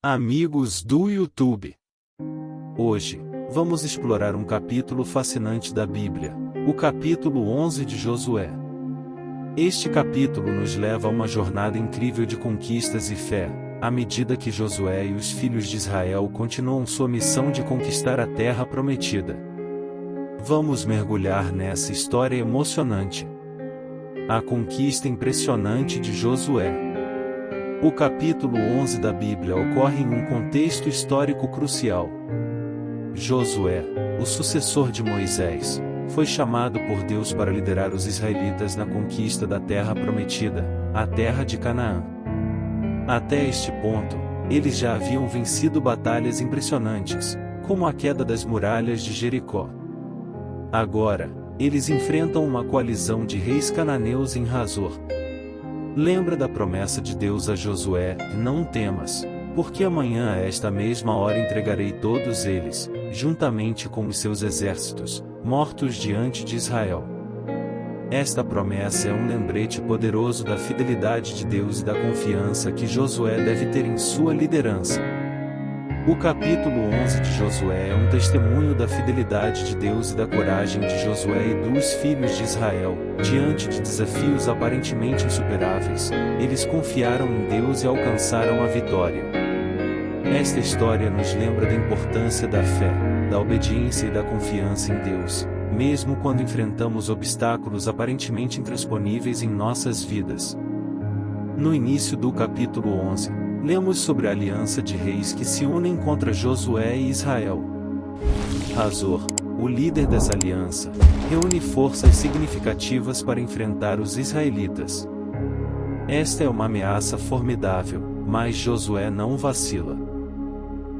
Amigos do YouTube. Hoje, vamos explorar um capítulo fascinante da Bíblia, o capítulo 11 de Josué. Este capítulo nos leva a uma jornada incrível de conquistas e fé, à medida que Josué e os filhos de Israel continuam sua missão de conquistar a terra prometida. Vamos mergulhar nessa história emocionante. A conquista impressionante de Josué. O capítulo 11 da Bíblia ocorre em um contexto histórico crucial. Josué, o sucessor de Moisés, foi chamado por Deus para liderar os israelitas na conquista da terra prometida, a terra de Canaã. Até este ponto, eles já haviam vencido batalhas impressionantes, como a queda das muralhas de Jericó. Agora, eles enfrentam uma coalizão de reis cananeus em Hazor. Lembra da promessa de Deus a Josué: não temas, porque amanhã a esta mesma hora entregarei todos eles, juntamente com os seus exércitos, mortos diante de Israel. Esta promessa é um lembrete poderoso da fidelidade de Deus e da confiança que Josué deve ter em sua liderança. O capítulo 11 de Josué é um testemunho da fidelidade de Deus e da coragem de Josué e dos filhos de Israel. Diante de desafios aparentemente insuperáveis, eles confiaram em Deus e alcançaram a vitória. Esta história nos lembra da importância da fé, da obediência e da confiança em Deus, mesmo quando enfrentamos obstáculos aparentemente intransponíveis em nossas vidas. No início do capítulo 11, lemos sobre a aliança de reis que se unem contra Josué e Israel. Hazor, o líder dessa aliança, reúne forças significativas para enfrentar os israelitas. Esta é uma ameaça formidável, mas Josué não vacila.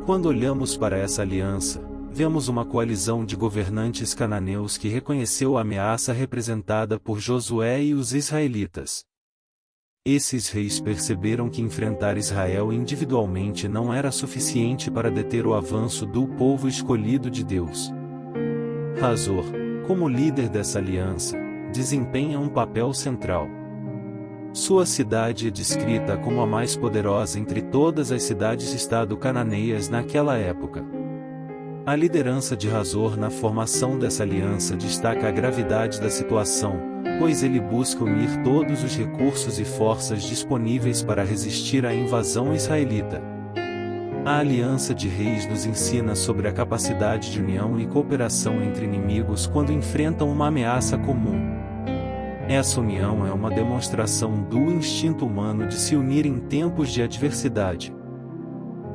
Quando olhamos para essa aliança, vemos uma coalizão de governantes cananeus que reconheceu a ameaça representada por Josué e os israelitas. Esses reis perceberam que enfrentar Israel individualmente não era suficiente para deter o avanço do povo escolhido de Deus. Hazor, como líder dessa aliança, desempenha um papel central. Sua cidade é descrita como a mais poderosa entre todas as cidades-estado cananeias naquela época. A liderança de Hazor na formação dessa aliança destaca a gravidade da situação, pois ele busca unir todos os recursos e forças disponíveis para resistir à invasão israelita. A aliança de reis nos ensina sobre a capacidade de união e cooperação entre inimigos quando enfrentam uma ameaça comum. Essa união é uma demonstração do instinto humano de se unir em tempos de adversidade.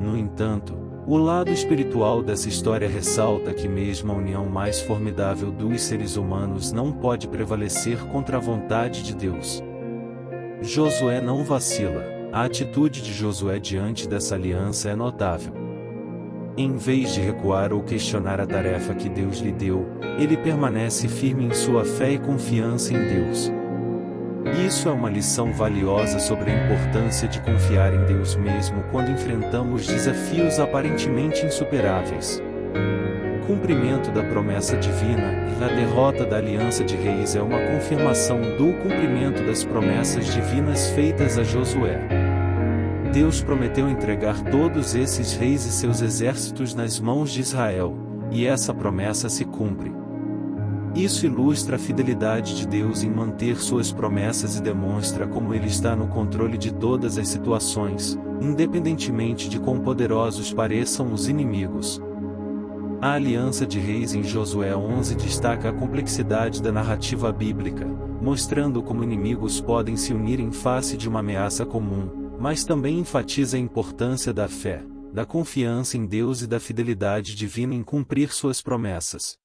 No entanto, o lado espiritual dessa história ressalta que mesmo a união mais formidável dos seres humanos não pode prevalecer contra a vontade de Deus. Josué não vacila. A atitude de Josué diante dessa aliança é notável. Em vez de recuar ou questionar a tarefa que Deus lhe deu, ele permanece firme em sua fé e confiança em Deus. Isso é uma lição valiosa sobre a importância de confiar em Deus mesmo quando enfrentamos desafios aparentemente insuperáveis. Cumprimento da promessa divina e a derrota da aliança de reis é uma confirmação do cumprimento das promessas divinas feitas a Josué. Deus prometeu entregar todos esses reis e seus exércitos nas mãos de Israel, e essa promessa se cumpre. Isso ilustra a fidelidade de Deus em manter suas promessas e demonstra como Ele está no controle de todas as situações, independentemente de quão poderosos pareçam os inimigos. A aliança de reis em Josué 11 destaca a complexidade da narrativa bíblica, mostrando como inimigos podem se unir em face de uma ameaça comum, mas também enfatiza a importância da fé, da confiança em Deus e da fidelidade divina em cumprir suas promessas.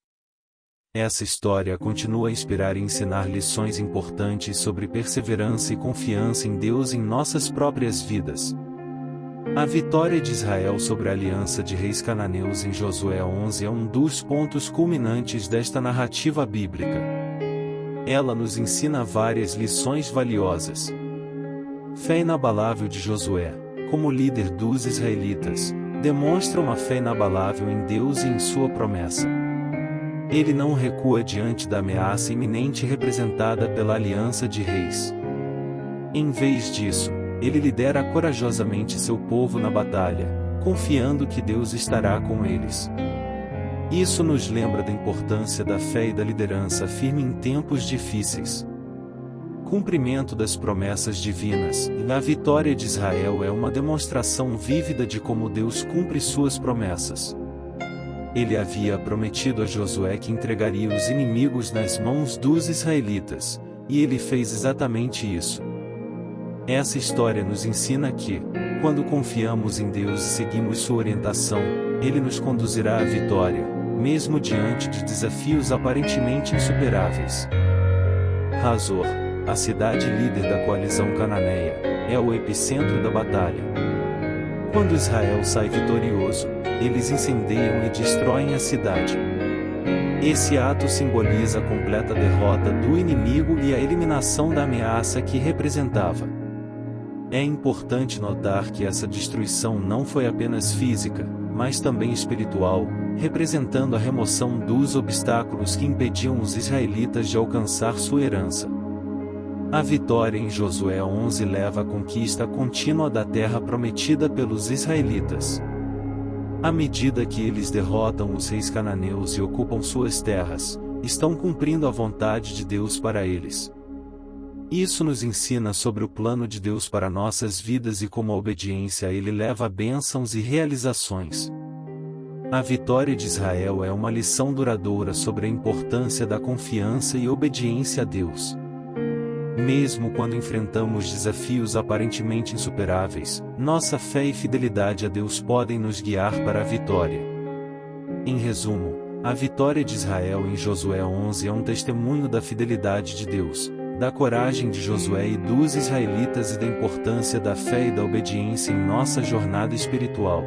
Essa história continua a inspirar e ensinar lições importantes sobre perseverança e confiança em Deus em nossas próprias vidas. A vitória de Israel sobre a aliança de reis cananeus em Josué 11 é um dos pontos culminantes desta narrativa bíblica. Ela nos ensina várias lições valiosas. Fé inabalável de Josué, como líder dos israelitas, demonstra uma fé inabalável em Deus e em sua promessa. Ele não recua diante da ameaça iminente representada pela aliança de reis. Em vez disso, ele lidera corajosamente seu povo na batalha, confiando que Deus estará com eles. Isso nos lembra da importância da fé e da liderança firme em tempos difíceis. Cumprimento das promessas divinas. A vitória de Israel é uma demonstração vívida de como Deus cumpre suas promessas. Ele havia prometido a Josué que entregaria os inimigos nas mãos dos israelitas, e ele fez exatamente isso. Essa história nos ensina que, quando confiamos em Deus e seguimos sua orientação, Ele nos conduzirá à vitória, mesmo diante de desafios aparentemente insuperáveis. Hazor, a cidade líder da coalizão cananeia, é o epicentro da batalha. Quando Israel sai vitorioso, eles incendeiam e destroem a cidade. Esse ato simboliza a completa derrota do inimigo e a eliminação da ameaça que representava. É importante notar que essa destruição não foi apenas física, mas também espiritual, representando a remoção dos obstáculos que impediam os israelitas de alcançar sua herança. A vitória em Josué 11 leva à conquista contínua da terra prometida pelos israelitas. À medida que eles derrotam os reis cananeus e ocupam suas terras, estão cumprindo a vontade de Deus para eles. Isso nos ensina sobre o plano de Deus para nossas vidas e como a obediência a Ele leva a bênçãos e realizações. A vitória de Israel é uma lição duradoura sobre a importância da confiança e obediência a Deus. Mesmo quando enfrentamos desafios aparentemente insuperáveis, nossa fé e fidelidade a Deus podem nos guiar para a vitória. Em resumo, a vitória de Israel em Josué 11 é um testemunho da fidelidade de Deus, da coragem de Josué e dos israelitas e da importância da fé e da obediência em nossa jornada espiritual.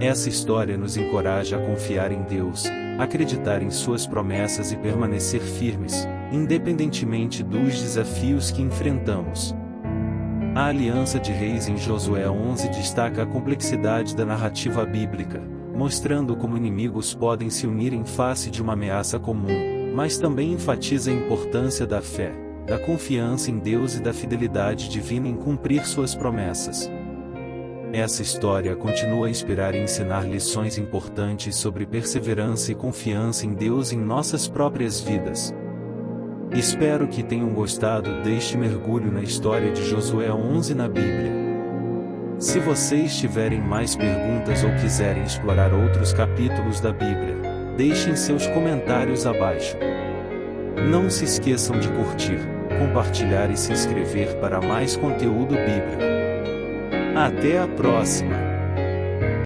Essa história nos encoraja a confiar em Deus, acreditar em suas promessas e permanecer firmes, independentemente dos desafios que enfrentamos. A aliança de reis em Josué 11 destaca a complexidade da narrativa bíblica, mostrando como inimigos podem se unir em face de uma ameaça comum, mas também enfatiza a importância da fé, da confiança em Deus e da fidelidade divina em cumprir suas promessas. Essa história continua a inspirar e ensinar lições importantes sobre perseverança e confiança em Deus em nossas próprias vidas. Espero que tenham gostado deste mergulho na história de Josué 11 na Bíblia. Se vocês tiverem mais perguntas ou quiserem explorar outros capítulos da Bíblia, deixem seus comentários abaixo. Não se esqueçam de curtir, compartilhar e se inscrever para mais conteúdo bíblico. Até a próxima!